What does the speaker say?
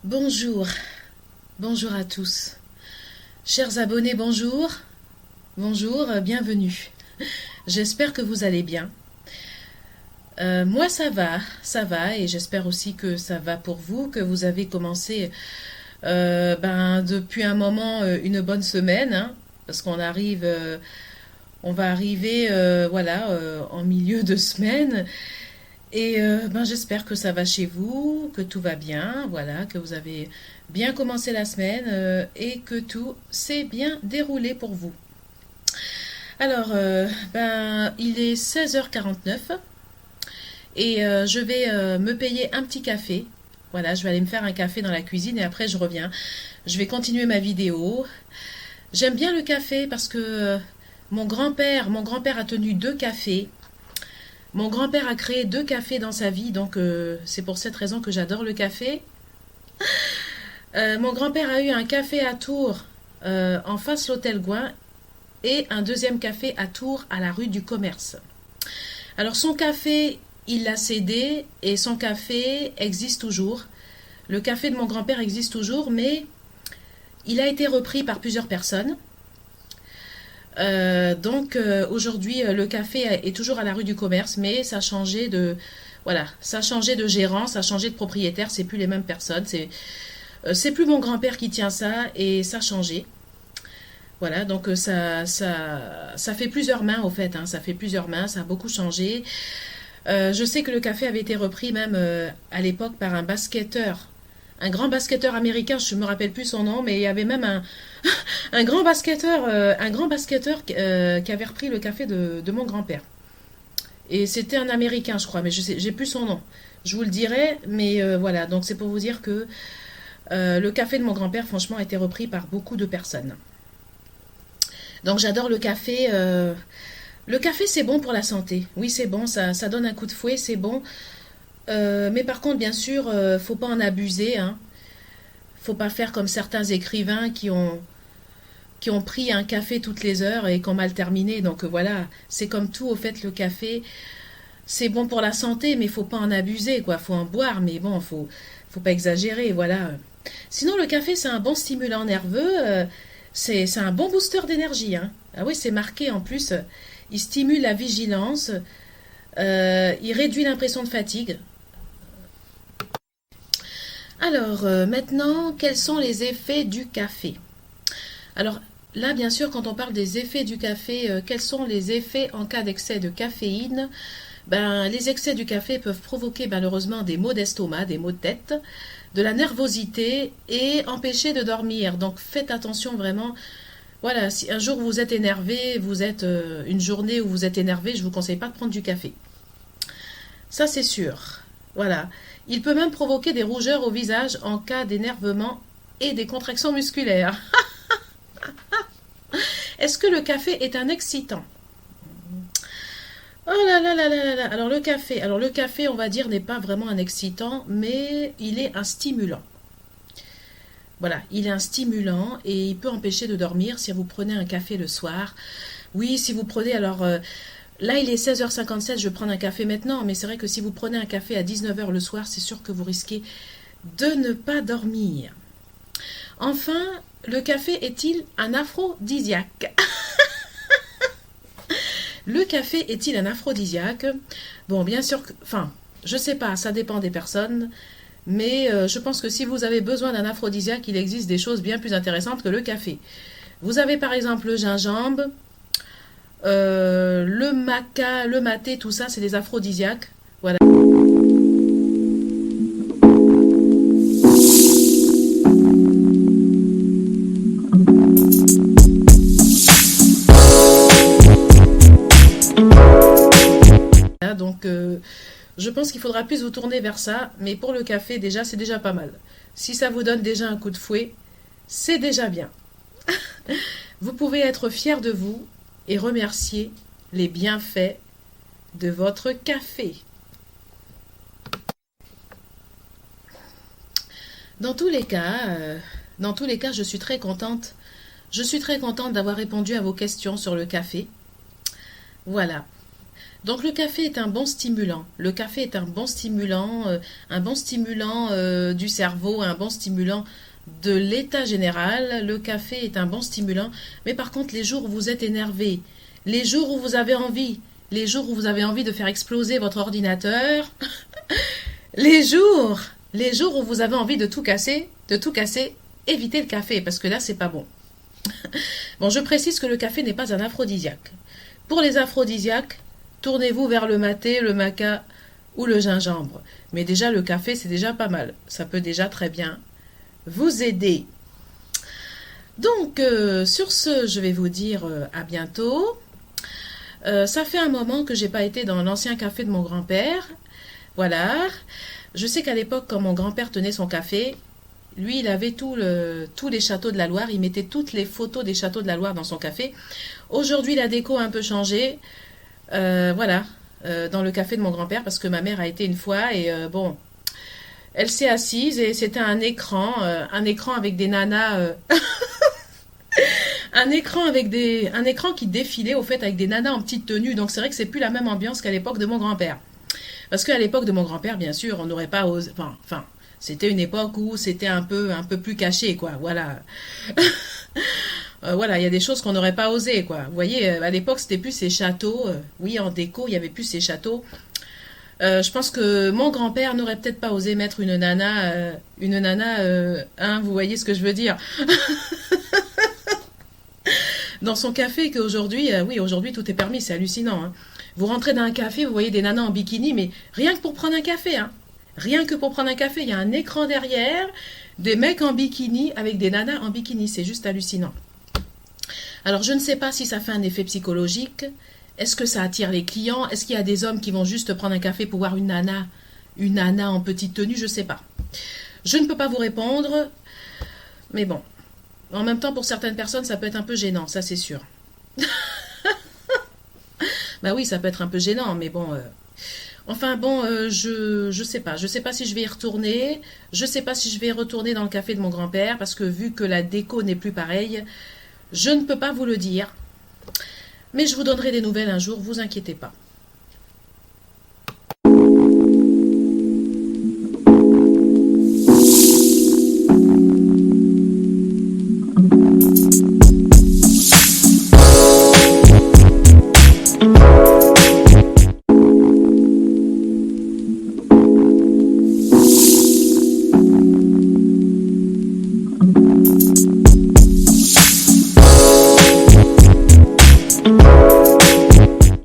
Bonjour, bonjour à tous. Chers abonnés, bonjour, bonjour, bienvenue. J'espère que vous allez bien. Moi ça va, et j'espère aussi que ça va pour vous, que vous avez commencé depuis un moment une bonne semaine, hein, parce on va arriver en milieu de semaine. Et j'espère que ça va chez vous, que tout va bien, voilà, que vous avez bien commencé la semaine et que tout s'est bien déroulé pour vous. Alors, il est 16h49 et je vais me payer un petit café. Voilà, je vais aller me faire un café dans la cuisine et après je reviens. Je vais continuer ma vidéo. J'aime bien le café parce que mon grand-père a tenu deux cafés. Mon grand-père a créé deux cafés dans sa vie, donc c'est pour cette raison que j'adore le café. Mon grand-père a eu un café à Tours, en face l'hôtel Gouin, et un deuxième café à Tours, à la rue du Commerce. Alors son café, il l'a cédé, et son café existe toujours. Le café de mon grand-père existe toujours, mais il a été repris par plusieurs personnes. Aujourd'hui, le café est toujours à la rue du Commerce, mais ça a changé ça a changé de gérant, ça a changé de propriétaire, c'est plus les mêmes personnes, c'est plus mon grand-père qui tient ça et ça a changé. Voilà, donc ça fait plusieurs mains au fait, hein, ça fait plusieurs mains, ça a beaucoup changé. Je sais que le café avait été repris même à l'époque par un grand basketteur américain, je me rappelle plus son nom, mais il y avait même un grand basketteur qui avait repris le café de mon grand-père. Et c'était un Américain, je crois, mais j'ai plus son nom. Je vous le dirai, mais voilà. Donc c'est pour vous dire que le café de mon grand-père, franchement, a été repris par beaucoup de personnes. Donc j'adore le café. Le café, c'est bon pour la santé. Oui, c'est bon, ça donne un coup de fouet, c'est bon. Mais par contre, bien sûr, faut pas en abuser, hein. Faut pas faire comme certains écrivains qui ont pris un café toutes les heures et qui ont mal terminé. Donc voilà, c'est comme tout, au fait, le café, c'est bon pour la santé, mais il faut pas en abuser, quoi. Faut en boire, mais bon, faut pas exagérer, voilà. Sinon, le café, c'est un bon stimulant nerveux, c'est un bon booster d'énergie, hein. Ah oui, c'est marqué en plus, il stimule la vigilance, il réduit l'impression de fatigue. Alors, maintenant, quels sont les effets du café? Alors, là, bien sûr, quand on parle des effets du café, quels sont les effets en cas d'excès de caféine? Les excès du café peuvent provoquer malheureusement des maux d'estomac, des maux de tête, de la nervosité et empêcher de dormir. Donc faites attention vraiment. Voilà, si un jour vous êtes énervé, vous êtes une journée où vous êtes énervé, je ne vous conseille pas de prendre du café. Ça c'est sûr. Voilà. Il peut même provoquer des rougeurs au visage en cas d'énervement et des contractions musculaires. Est-ce que le café est un excitant? Oh là là là là là là. Alors le café, on va dire, n'est pas vraiment un excitant, mais il est un stimulant. Voilà, il est un stimulant et il peut empêcher de dormir si vous prenez un café le soir. Oui, si vous prenez, là il est 16h57, je vais prendre un café maintenant, mais c'est vrai que si vous prenez un café à 19h le soir, c'est sûr que vous risquez de ne pas dormir. Enfin, le café est-il un aphrodisiaque? Le café est-il un aphrodisiaque? Bon, bien sûr, je sais pas, ça dépend des personnes, mais je pense que si vous avez besoin d'un aphrodisiaque, il existe des choses bien plus intéressantes que le café. Vous avez par exemple le gingembre, le maca, le maté, tout ça, c'est des aphrodisiaques. Voilà. Donc, je pense qu'il faudra plus vous tourner vers ça, mais pour le café, déjà, c'est déjà pas mal. Si ça vous donne déjà un coup de fouet, c'est déjà bien. Vous pouvez être fier de vous et remercier les bienfaits de votre café. Dans tous les cas, je suis très contente. Je suis très contente d'avoir répondu à vos questions sur le café. Voilà. Donc le café est un bon stimulant. Le café est un bon stimulant du cerveau, un bon stimulant de l'état général. Le café est un bon stimulant. Mais par contre, les jours où vous êtes énervé, les jours où vous avez envie, les jours où vous avez envie de faire exploser votre ordinateur, les jours où vous avez envie de tout casser, évitez le café parce que là, c'est pas bon. Bon, je précise que le café n'est pas un aphrodisiaque. Pour les aphrodisiaques, tournez-vous vers le maté, le maca ou le gingembre. Mais déjà, le café, c'est déjà pas mal. Ça peut déjà très bien vous aider. Donc, sur ce, je vais vous dire à bientôt. Ça fait un moment que j'ai pas été dans l'ancien café de mon grand-père. Voilà. Je sais qu'à l'époque, quand mon grand-père tenait son café, lui, il avait tous les châteaux de la Loire. Il mettait toutes les photos des châteaux de la Loire dans son café. Aujourd'hui, la déco a un peu changé. Voilà, dans le café de mon grand-père, parce que ma mère a été une fois et bon, elle s'est assise et c'était un écran avec des nanas, un écran qui défilait au fait avec des nanas en petite tenue. Donc c'est vrai que c'est plus la même ambiance qu'à l'époque de mon grand-père. Parce qu'à l'époque de mon grand-père, bien sûr, on n'aurait pas osé. Enfin, c'était une époque où c'était un peu plus caché, quoi. Voilà. Voilà, il y a des choses qu'on n'aurait pas osé, quoi. Vous voyez, à l'époque, c'était plus ces châteaux. Oui, en déco, il y avait plus ces châteaux. Je pense que mon grand-père n'aurait peut-être pas osé mettre hein, vous voyez ce que je veux dire, dans son café. Qu'aujourd'hui, oui, aujourd'hui tout est permis, c'est hallucinant. Hein. Vous rentrez dans un café, vous voyez des nanas en bikini, mais rien que pour prendre un café, hein. Rien que pour prendre un café, il y a un écran derrière, des mecs en bikini avec des nanas en bikini, c'est juste hallucinant. Alors je ne sais pas si ça fait un effet psychologique, est-ce que ça attire les clients, est-ce qu'il y a des hommes qui vont juste prendre un café pour voir une nana en petite tenue, je ne sais pas. Je ne peux pas vous répondre, mais bon, en même temps pour certaines personnes ça peut être un peu gênant, ça c'est sûr. Bah oui, ça peut être un peu gênant, mais bon... Enfin bon, je sais pas. Je sais pas si je vais y retourner. Je sais pas si je vais retourner dans le café de mon grand-père parce que vu que la déco n'est plus pareille, je ne peux pas vous le dire. Mais je vous donnerai des nouvelles un jour, vous inquiétez pas.